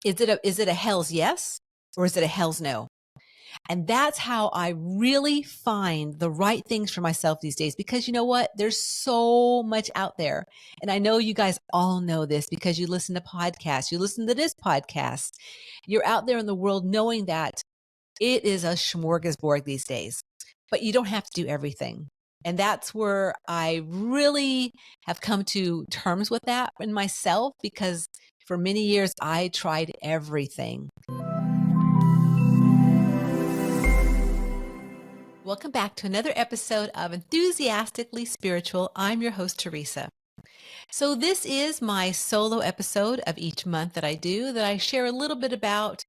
Is it a hell's yes or is it a hell's no? And that's how I really find the right things for myself these days, because you know what? There's so much out there. And I know you guys all know this because you listen to podcasts, you listen to this podcast. You're out there in the world knowing that it is a smorgasbord these days, but you don't have to do everything. And that's where I really have come to terms with that in myself, because for many years I tried everything. Welcome back to another episode of Enthusiastically Spiritual. I'm your host, Teresa. So this is my solo episode of each month that I share a little bit about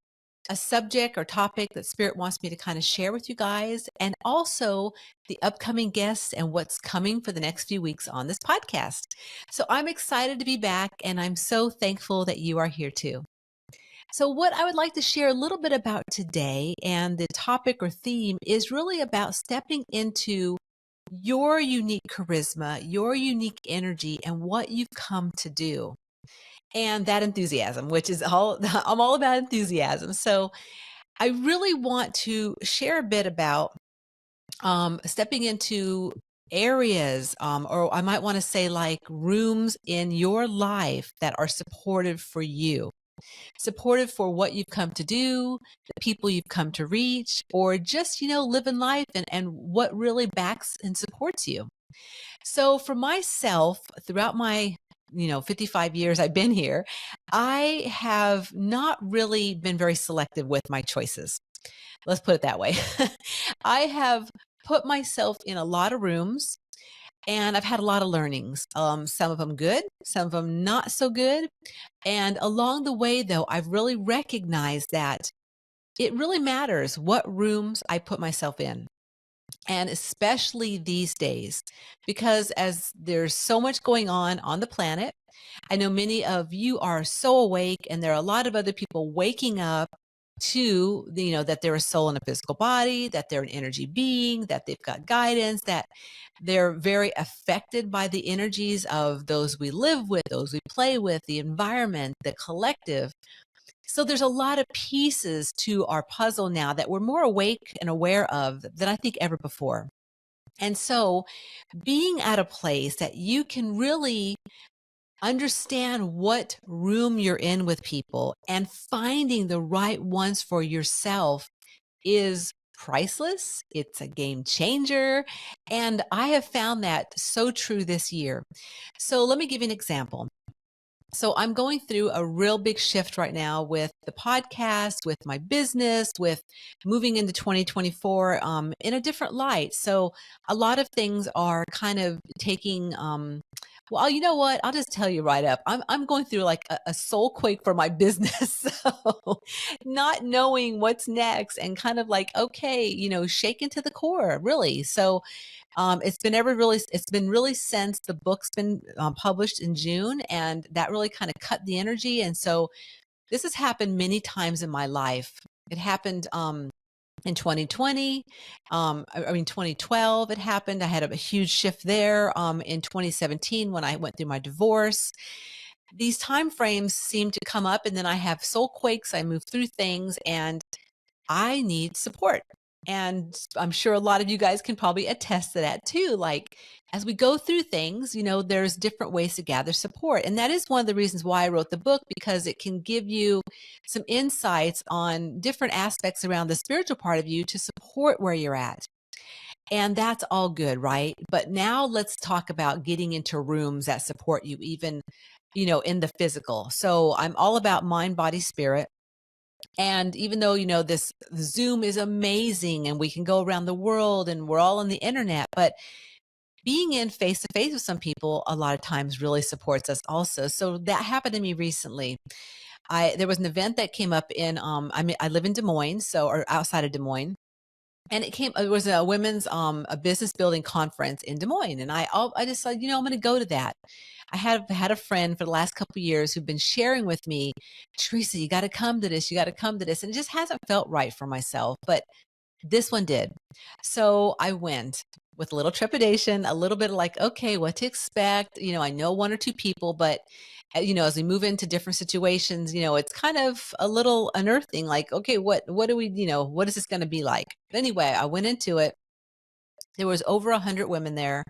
a subject or topic that Spirit wants me to kind of share with you guys, and also the upcoming guests and what's coming for the next few weeks on this podcast. So I'm excited to be back, and I'm so thankful that you are here too. So what I would like to share a little bit about today, and the topic or theme, is really about stepping into your unique charisma, your unique energy, and what you've come to do. And that enthusiasm, which is I'm all about enthusiasm. So I really want to share a bit about stepping into areas, or I might want to say like rooms in your life that are supportive for you, supportive for what you've come to do, the people you've come to reach, or just, living life, and what really backs and supports you. So for myself, throughout my 55 years I've been here, I have not really been very selective with my choices. Let's put it that way. I have put myself in a lot of rooms, and I've had a lot of learnings. Some of them good, some of them not so good. And along the way, though, I've really recognized that it really matters what rooms I put myself in. And especially these days, because as there's so much going on the planet, I know many of you are so awake, and there are a lot of other people waking up to, that they're a soul in a physical body, that they're an energy being, that they've got guidance, that they're very affected by the energies of those we live with, those we play with, the environment, the collective. So there's a lot of pieces to our puzzle now that we're more awake and aware of than I think ever before. And so being at a place that you can really understand what room you're in with people and finding the right ones for yourself is priceless. It's a game changer. And I have found that so true this year. So let me give you an example. So I'm going through a real big shift right now with the podcast, with my business, with moving into 2024 in a different light. So a lot of things are kind of taking, well, you know what? I'll just tell you right up. I'm going through like a soul quake for my business. So not knowing what's next, and kind of like, okay, shaken to the core, really. So it's been really since the book's been published in June, and that really kind of cut the energy. And so this has happened many times in my life. It happened in 2020. I mean, 2012, it happened. I had a huge shift there. In 2017, when I went through my divorce, these time frames seem to come up, and then I have soul quakes. I move through things, and I need support. And I'm sure a lot of you guys can probably attest to that too. Like, as we go through things, there's different ways to gather support. And that is one of the reasons why I wrote the book, because it can give you some insights on different aspects around the spiritual part of you to support where you're at. And that's all good, right? But now let's talk about getting into rooms that support you, even, in the physical. So I'm all about mind, body, spirit. And even though, this Zoom is amazing and we can go around the world and we're all on the internet, but being in face to face with some people a lot of times really supports us also. So that happened to me recently. There was an event that came up in, I live in Des Moines, or outside of Des Moines. And it was a women's, a business building conference in Des Moines. And I just said, I'm going to go to that. I have had a friend for the last couple of years who've been sharing with me, Teresa, you got to come to this. You got to come to this. And it just hasn't felt right for myself. But This one did. So I went with a little trepidation, a little bit of like, okay, what to expect. I know one or two people, but as we move into different situations, it's kind of a little unearthing, like, okay, what do we, what is this going to be like? But anyway, I went into it. There was over 100 women there,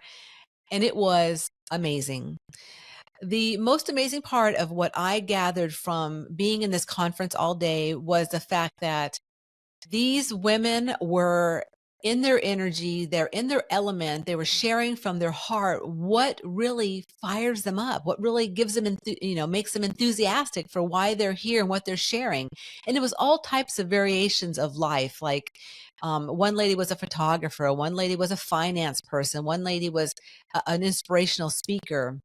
and it was amazing. The most amazing part of what I gathered from being in this conference all day was the fact that these women were in their energy, they're in their element, they were sharing from their heart what really fires them up, what really gives them, makes them enthusiastic for why they're here and what they're sharing. And it was all types of variations of life. Like one lady was a photographer, one lady was a finance person, one lady was an inspirational speaker.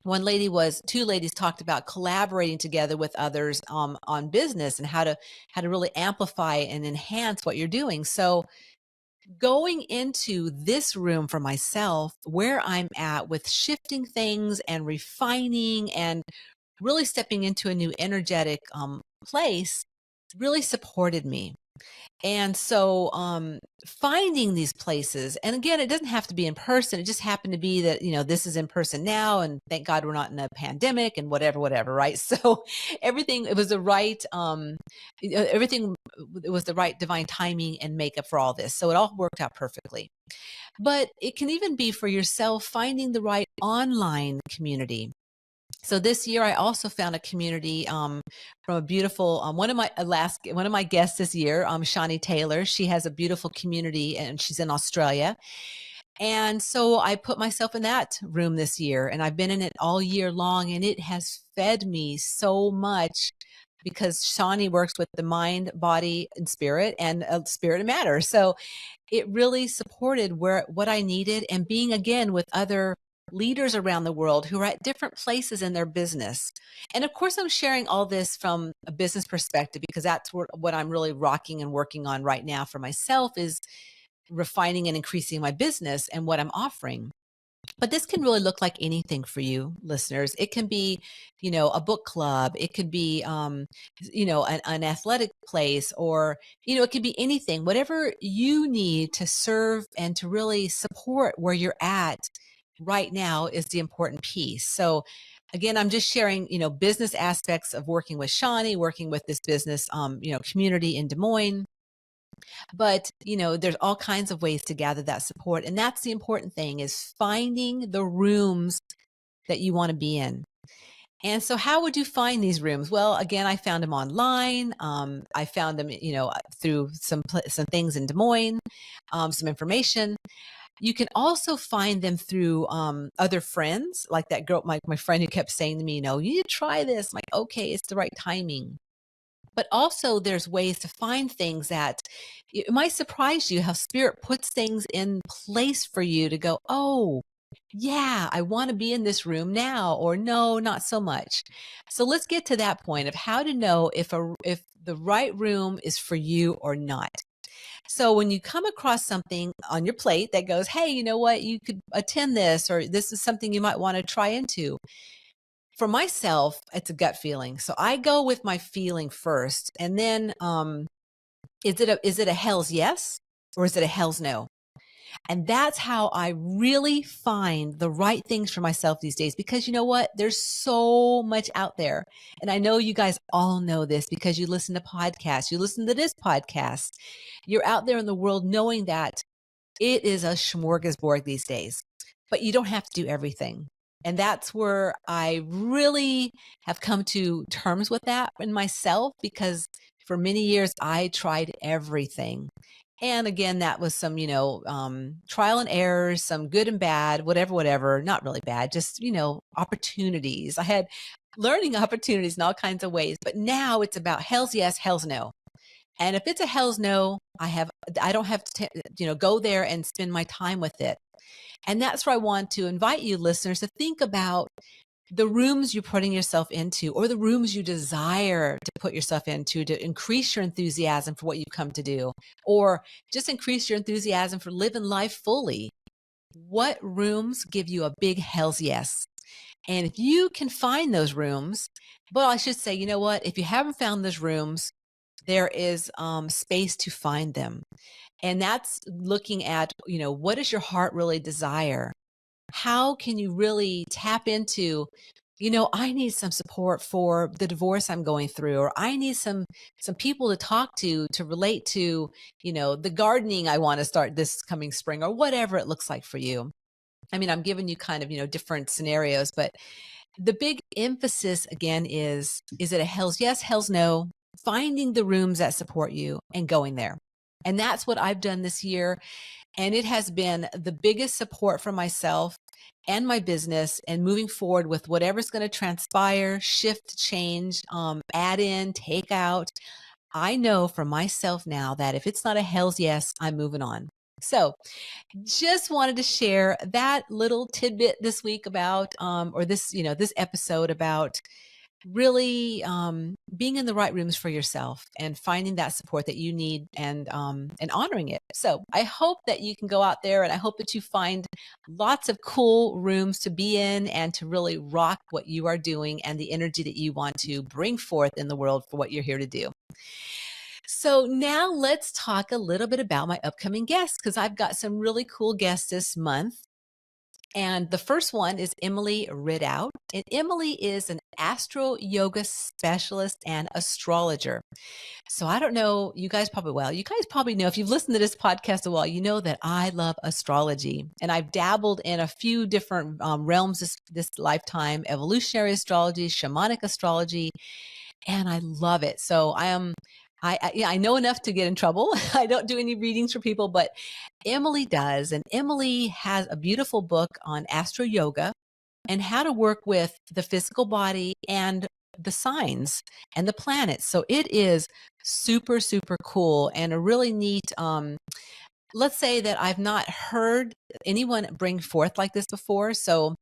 Two ladies talked about collaborating together with others on business and how to really amplify and enhance what you're doing. So going into this room for myself, where I'm at with shifting things and refining and really stepping into a new energetic place, really supported me. And so finding these places, and again, it doesn't have to be in person. It just happened to be that, this is in person now, and thank God we're not in a pandemic and whatever, right? So everything, it was the right, everything, it was the right divine timing and makeup for all this. So it all worked out perfectly. But it can even be for yourself, finding the right online community. So this year, I also found a community from a beautiful one of my guests this year, Shawnee Taylor. She has a beautiful community, and she's in Australia. And so I put myself in that room this year, and I've been in it all year long, and it has fed me so much because Shawnee works with the mind, body, and spirit and matter. So it really supported what I needed, and being again with other leaders around the world who are at different places in their business. And of course, I'm sharing all this from a business perspective because that's what I'm really rocking and working on right now for myself, is refining and increasing my business and what I'm offering. But this can really look like anything for you listeners. It can be, a book club. It could be, an athletic place, or, it could be anything, whatever you need to serve and to really support where you're at right now is the important piece. So again, I'm just sharing, business aspects of working with Shawnee, working with this business, community in Des Moines. But, there's all kinds of ways to gather that support. And that's the important thing, is finding the rooms that you want to be in. And so how would you find these rooms? Well, again, I found them online. I found them, through some things in Des Moines, some information. You can also find them through other friends, like that girl, my friend who kept saying to me, you need to try this. I'm like, okay, it's the right timing. But also there's ways to find things that it might surprise you how spirit puts things in place for you to go, oh, yeah, I want to be in this room now, or no, not so much. So let's get to that point of how to know if the right room is for you or not. So when you come across something on your plate that goes, hey, you know what, you could attend this, or this is something you might want to try into. For myself, it's a gut feeling. So I go with my feeling first. And then is it a hell's yes, or is it a hell's no? And that's how I really find the right things for myself these days, because you know what? There's so much out there. And I know you guys all know this because you listen to podcasts, you listen to this podcast. You're out there in the world knowing that it is a smorgasbord these days, but you don't have to do everything. And that's where I really have come to terms with that in myself, because for many years I tried everything. And again, that was some, trial and errors, some good and bad, whatever, not really bad, just, opportunities. I had learning opportunities in all kinds of ways, but now it's about hell's yes, hell's no. And if it's a hell's no, I don't have to, go there and spend my time with it. And that's where I want to invite you listeners to think about the rooms you're putting yourself into, or the rooms you desire to put yourself into to increase your enthusiasm for what you come to do, or just increase your enthusiasm for living life fully. What rooms give you a big hell's yes? And if you can find those rooms, well, I should say, you know what? If you haven't found those rooms, there is space to find them. And that's looking at, what does your heart really desire? How can you really tap into, I need some support for the divorce I'm going through, or I need some people to talk to relate to, the gardening I want to start this coming spring, or whatever it looks like for you. I mean, I'm giving you kind of, different scenarios, but the big emphasis again is it a hell's yes, hell's no, finding the rooms that support you and going there. And that's what I've done this year. And it has been the biggest support for myself and my business and moving forward with whatever's going to transpire, shift, change, add in, take out. I know for myself now that if it's not a hell's yes, I'm moving on. So just wanted to share that little tidbit this week about, or this, this episode about really being in the right rooms for yourself and finding that support that you need, and honoring it. So I hope that you can go out there, and I hope that you find lots of cool rooms to be in and to really rock what you are doing and the energy that you want to bring forth in the world for what you're here to do. So now let's talk a little bit about my upcoming guests, because I've got some really cool guests this month. And the first one is Emily Ridout. And Emily is an astro yoga specialist and astrologer. So I don't know, you guys probably know, if you've listened to this podcast a while, you know that I love astrology. And I've dabbled in a few different realms this lifetime: evolutionary astrology, shamanic astrology, and I love it. So I know enough to get in trouble. I don't do any readings for people, but Emily does. And Emily has a beautiful book on astro yoga and how to work with the physical body and the signs and the planets. So it is super, super cool and a really neat, let's say that I've not heard anyone bring forth like this before. So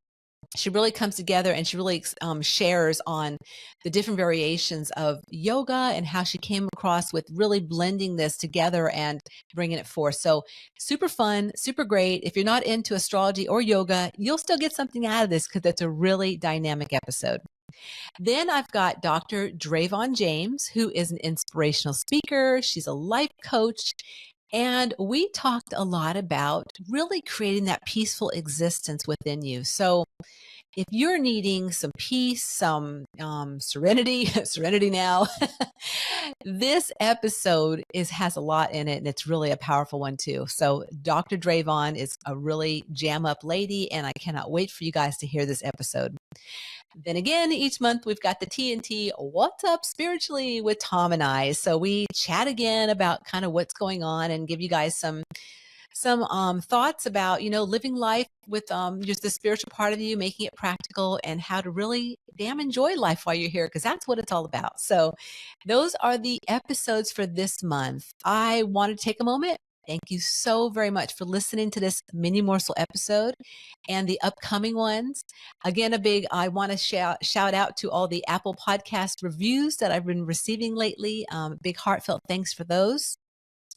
she really comes together and she really shares on the different variations of yoga and how she came across with really blending this together and bringing it forth. So super fun, super great. If you're not into astrology or yoga, you'll still get something out of this because it's a really dynamic episode. Then I've got Dr. Drayvon James, who is an inspirational speaker. She's a life coach. And we talked a lot about really creating that peaceful existence within you. So if you're needing some peace, some serenity, serenity now, this episode has a lot in it, and it's really a powerful one too. So Dr. Drayvon is a really jam up lady, and I cannot wait for you guys to hear this episode. Then again, each month we've got the TNT What's Up Spiritually with Tom and I. So we chat again about kind of what's going on and give you guys some thoughts about, living life with just the spiritual part of you, making it practical, and how to really damn enjoy life while you're here, because that's what it's all about. So those are the episodes for this month. I want to take a moment. Thank you so very much for listening to this mini morsel episode and the upcoming ones. Again, I want to shout out to all the Apple Podcast reviews that I've been receiving lately. Big heartfelt thanks for those.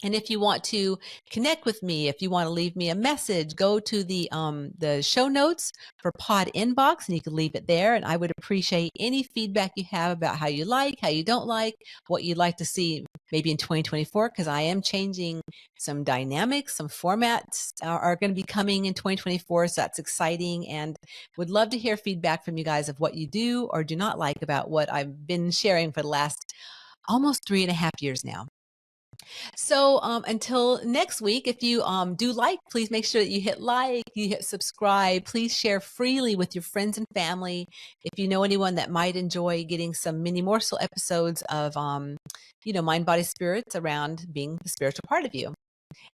And if you want to connect with me, if you want to leave me a message, go to the show notes for Pod Inbox, and you can leave it there. And I would appreciate any feedback you have about how you like, how you don't like, what you'd like to see maybe in 2024, because I am changing some dynamics, some formats are going to be coming in 2024. So that's exciting, and would love to hear feedback from you guys of what you do or do not like about what I've been sharing for the last almost 3.5 years now. So until next week, if you do like, please make sure that you hit like, you hit subscribe. Please share freely with your friends and family. If you know anyone that might enjoy getting some mini morsel episodes of, mind, body, spirits around being the spiritual part of you.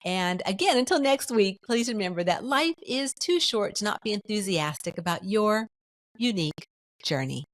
And again, until next week, please remember that life is too short to not be enthusiastic about your unique journey.